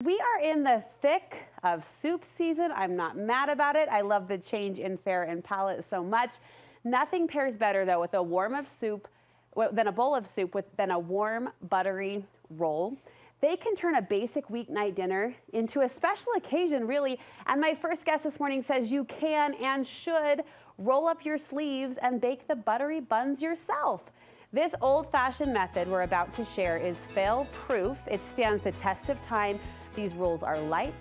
We are in the thick of soup season. I'm not mad about it. I love the change in fare and palette so much. Nothing pairs better though with a bowl of soup than a warm buttery roll. They can turn a basic weeknight dinner into a special occasion, really. And my first guest this morning says you can and should roll up your sleeves and bake the buttery buns yourself. This old-fashioned method we're about to share is fail-proof. It stands the test of time. These rolls are light,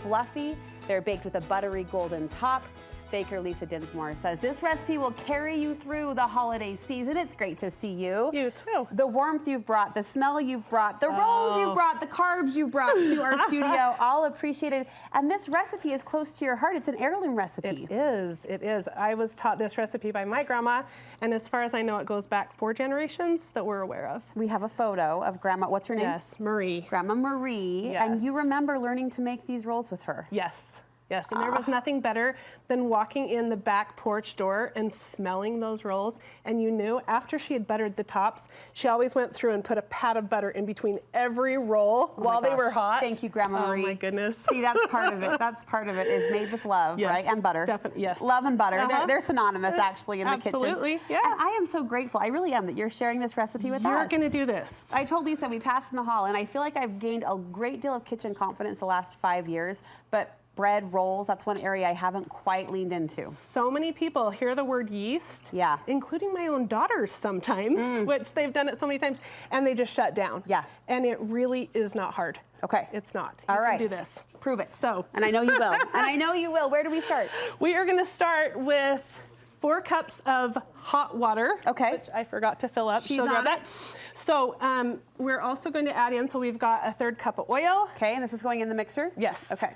fluffy. They're baked with a buttery golden top. Baker Lisa Dinsmore says this recipe will carry you through the holiday season. It's great to see you. You too. The warmth you've brought, the smell you've brought, the rolls you've brought, the carbs you've brought to our studio, all appreciated. And this recipe is close to your heart. It's an heirloom recipe. It is, it is. I was taught this recipe by my grandma, and as far as I know, it goes back 4 generations that we're aware of. We have a photo of Grandma, what's her name? Yes, Marie. Grandma Marie, yes. And you remember learning to make these rolls with her. Yes. Yes, and there was nothing better than walking in the back porch door and smelling those rolls. And you knew after she had buttered the tops, she always went through and put a pat of butter in between every roll while they were hot. Thank you, Grandma Marie. Oh my goodness. See, that's part of it. That's part of it, is made with love, yes, right? And butter. Definitely, yes. Love and butter. They're synonymous, actually, in the kitchen. Absolutely, yeah. And I am so grateful. I really am that you're sharing this recipe with us. You're going to do this. I told Lisa we passed in the hall, and I feel like I've gained a great deal of kitchen confidence the last 5 years, but bread, rolls, that's one area I haven't quite leaned into. So many people hear the word yeast, yeah, including my own daughters sometimes, which they've done it so many times, and they just shut down. Yeah. And it really is not hard. Okay. It's not. All you right. can do this. Prove it. So. And I know you will. And I know you will. Where do we start? We are going to start with 4 cups of hot water, okay, which I forgot to fill up. She's She'll grab on that. So we're also going to add in, so we've got a 1/3 cup of oil. Okay, and this is going in the mixer? Yes. Okay.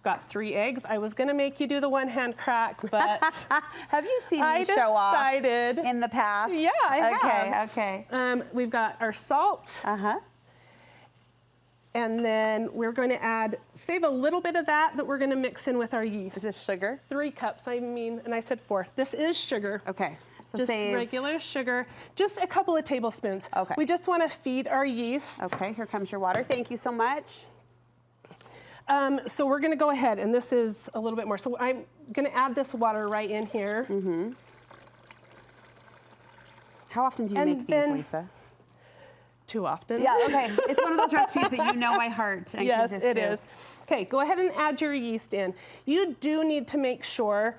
Got 3 eggs. I was gonna make you do the one-hand crack, but have you seen me show off in the past? Yeah, I have. Okay. We've got our salt. And then we're going to save a little bit of that we're going to mix in with our yeast. Is this sugar? 3 cups, and I said 4. This is sugar. Okay. So just regular sugar, just a couple of tablespoons. Okay. We just want to feed our yeast. Okay, here comes your water. Thank you so much. So we're going to go ahead, and this is a little bit more. So I'm going to add this water right in here. How often do you make these, Lisa? Too often. Yeah, okay. It's one of those recipes that you know by heart. And yes, it is. Okay, go ahead and add your yeast in. You do need to make sure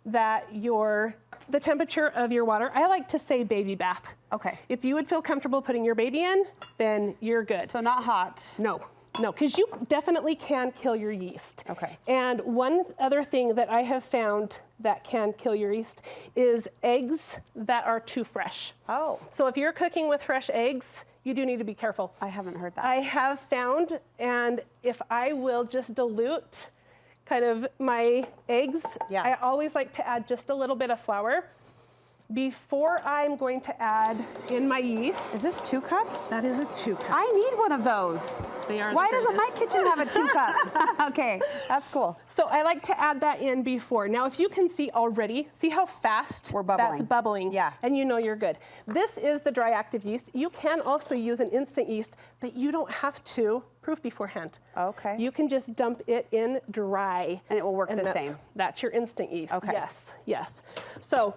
that the temperature of your water, I like to say baby bath. Okay. If you would feel comfortable putting your baby in, then you're good. So not hot. No, because you definitely can kill your yeast. Okay. And one other thing that I have found that can kill your yeast is eggs that are too fresh. Oh. So if you're cooking with fresh eggs, you do need to be careful. I haven't heard that. I have found, and if I will just dilute kind of my eggs, I always like to add just a little bit of flour before I'm going to add in my yeast. Is this 2 cups? That is a 2 cup. I need one of those. They are. Why doesn't my kitchen have a 2 cup? Okay, that's cool. So I like to add that in before. Now, if you can see already, see how fast that's bubbling? Yeah. And you know you're good. This is the dry active yeast. You can also use an instant yeast, but you don't have to proof beforehand. Okay. You can just dump it in dry. And it will work the same. That's your instant yeast. Okay. Yes, yes. So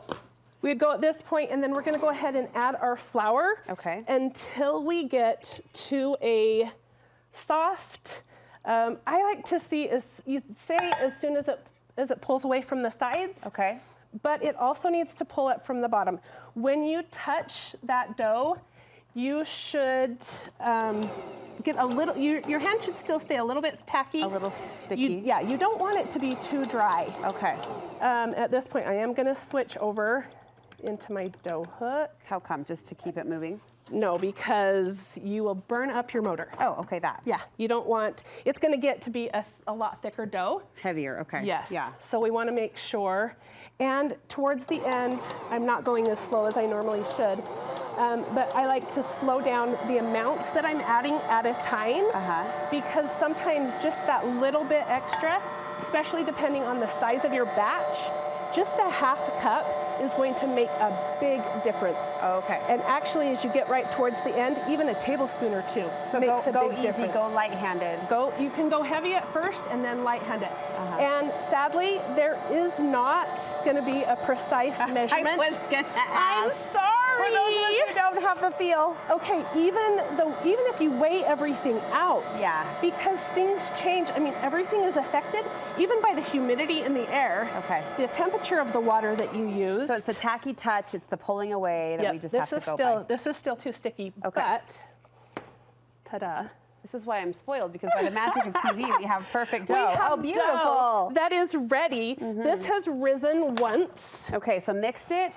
we'd go at this point, and then we're going to go ahead and add our flour. Okay. Until we get to a soft, I like to see, as soon as it pulls away from the sides. Okay. But it also needs to pull up from the bottom. When you touch that dough, you should get a little, your hand should still stay a little bit tacky. A little sticky. You don't want it to be too dry. Okay. At this point, I am going to switch over into my dough hook. How come? Just to keep it moving? No, because you will burn up your motor. Oh, okay, that. Yeah, you don't want, it's going to get to be a lot thicker dough. Heavier, okay. Yes. Yeah. So we want to make sure. And towards the end, I'm not going as slow as I normally should, but I like to slow down the amounts that I'm adding at a time, because sometimes just that little bit extra, especially depending on the size of your batch, just a half cup is going to make a big difference. Okay. And actually, as you get right towards the end, even a tablespoon or two So makes go a big easy, difference. go light-handed. You can go heavy at first and then light-handed. And sadly, there is not going to be a precise measurement. I was gonna I'm ask. sorry. For those of us who don't have the feel. Okay, even if you weigh everything out, Yeah. because things change. I mean, everything is affected even by the humidity in the air. Okay. The temperature of the water that you use. So it's the tacky touch, it's the pulling away that we just have to go by. This is still too sticky. Okay. But, ta-da. This is why I'm spoiled, because by the magic of TV, we have perfect dough. We have Oh, beautiful. dough that is ready. This has risen once. Okay, so mixed it,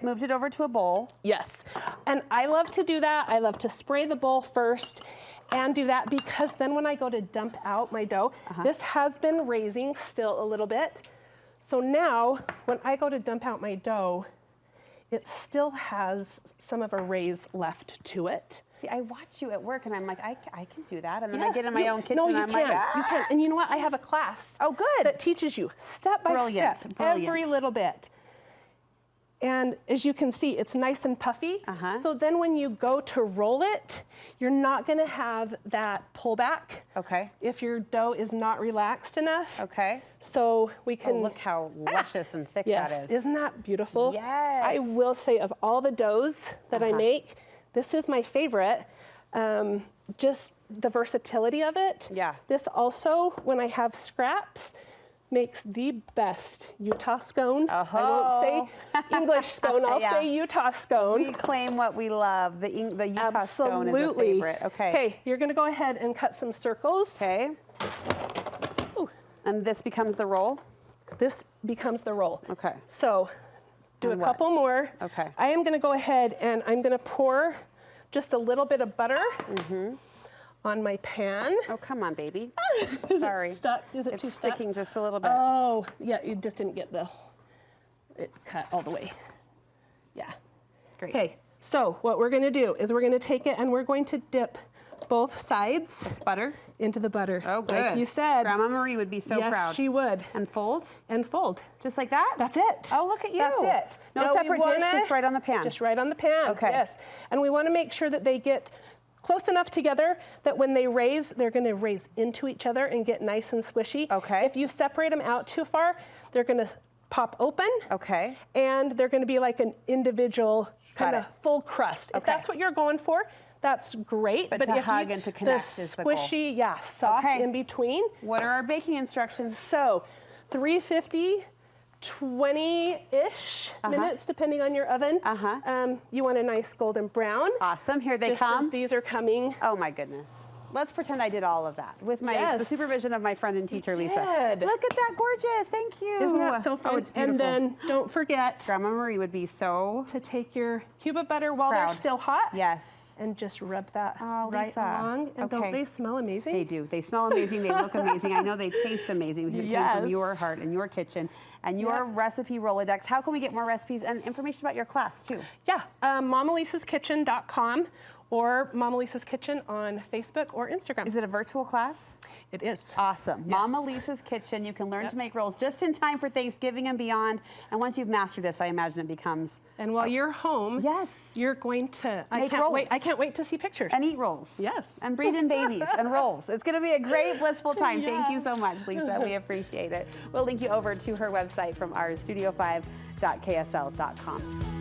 moved it over to a bowl. Yes. And I love to do that. I love to spray the bowl first and do that, because then when I go to dump out my dough, this has been raising still a little bit. So now when I go to dump out my dough, it still has some of a raise left to it. See, I watch you at work and I'm like, I can do that. And then Yes, I get in my own kitchen No, and you I'm can. like, You can. And you know what? I have a class. Oh, good. That teaches you step by Brilliant, step, brilliant. every little bit. And as you can see, it's nice and puffy. So then when you go to roll it, you're not gonna have that pullback. Okay. If your dough is not relaxed enough. Okay. So we can. Oh, look how luscious and thick Yes, that is. isn't that beautiful? Yes. I will say, of all the doughs that I make, this is my favorite. Just the versatility of it. Yeah. This also, when I have scraps, makes the best Utah scone. I won't say English scone, I'll say Utah scone. We claim what we love. The Utah scone is a Absolutely. favorite. Okay. Okay, you're gonna go ahead and cut some circles. Okay. Ooh. And this becomes the roll? This becomes the roll. Okay. So do And a what? couple more. Okay. I am gonna go ahead and I'm gonna pour just a little bit of butter on my pan. Oh, come on, baby. Is Sorry. it stuck? Is it It's too stuck? sticking just a little bit. Oh, yeah, you just didn't get it cut all the way. Yeah. Great. Okay, so what we're gonna do is we're gonna take it and we're going to dip both sides It's butter? into the butter. Oh, good. Like you said. Grandma Marie would be so yes, proud. she would. And fold? And fold. Just like that? That's it. Oh, look at you. That's it. No Now we separate dish, wanna- just right on the pan. Just right on the pan. Okay. Yes. And we want to make sure that they get close enough together that when they raise, they're going to raise into each other and get nice and squishy. Okay. If you separate them out too far, they're going to pop open. Okay. And they're going to be like an individual kind Got of it. full crust. If Okay. that's what you're going for, that's great. But to if hug you, and to connect the is the goal. squishy, yeah, soft Okay. in between. What are our baking instructions? So 350, 20-ish minutes, depending on your oven. You want a nice golden brown. Awesome. Here they Just come. as these are coming. Oh my goodness. Let's pretend I did all of that with the Yes. supervision of my friend and teacher, Lisa. did. Look at that, gorgeous. Thank you. Isn't that so fun? Oh, it's beautiful. And then don't forget Grandma Marie would be so to take your cube of butter while proud. they're still hot. Yes. And just rub that Oh, right Lisa. along. And Okay. don't they smell amazing? They do. They smell amazing. They look amazing. I know they taste amazing because it came from Yes. your heart and your kitchen and your recipe Rolodex. How can we get more recipes and information about your class too? Yeah, MamaLisa'sKitchen.com or Mama Lisa's Kitchen on Facebook or Instagram. Is it a virtual class? It is. Awesome. Yes. Mama Lisa's Kitchen. You can learn to make rolls just in time for Thanksgiving and beyond. And once you've mastered this, I imagine it becomes And while you're home, Yes. you're going to Make rolls. I can't wait to see pictures. and eat rolls. Yes. And breathe in babies and rolls. It's going to be a great, blissful time. Thank you so much, Lisa. We appreciate it. We'll link you over to her website from ours, studio5.ksl.com.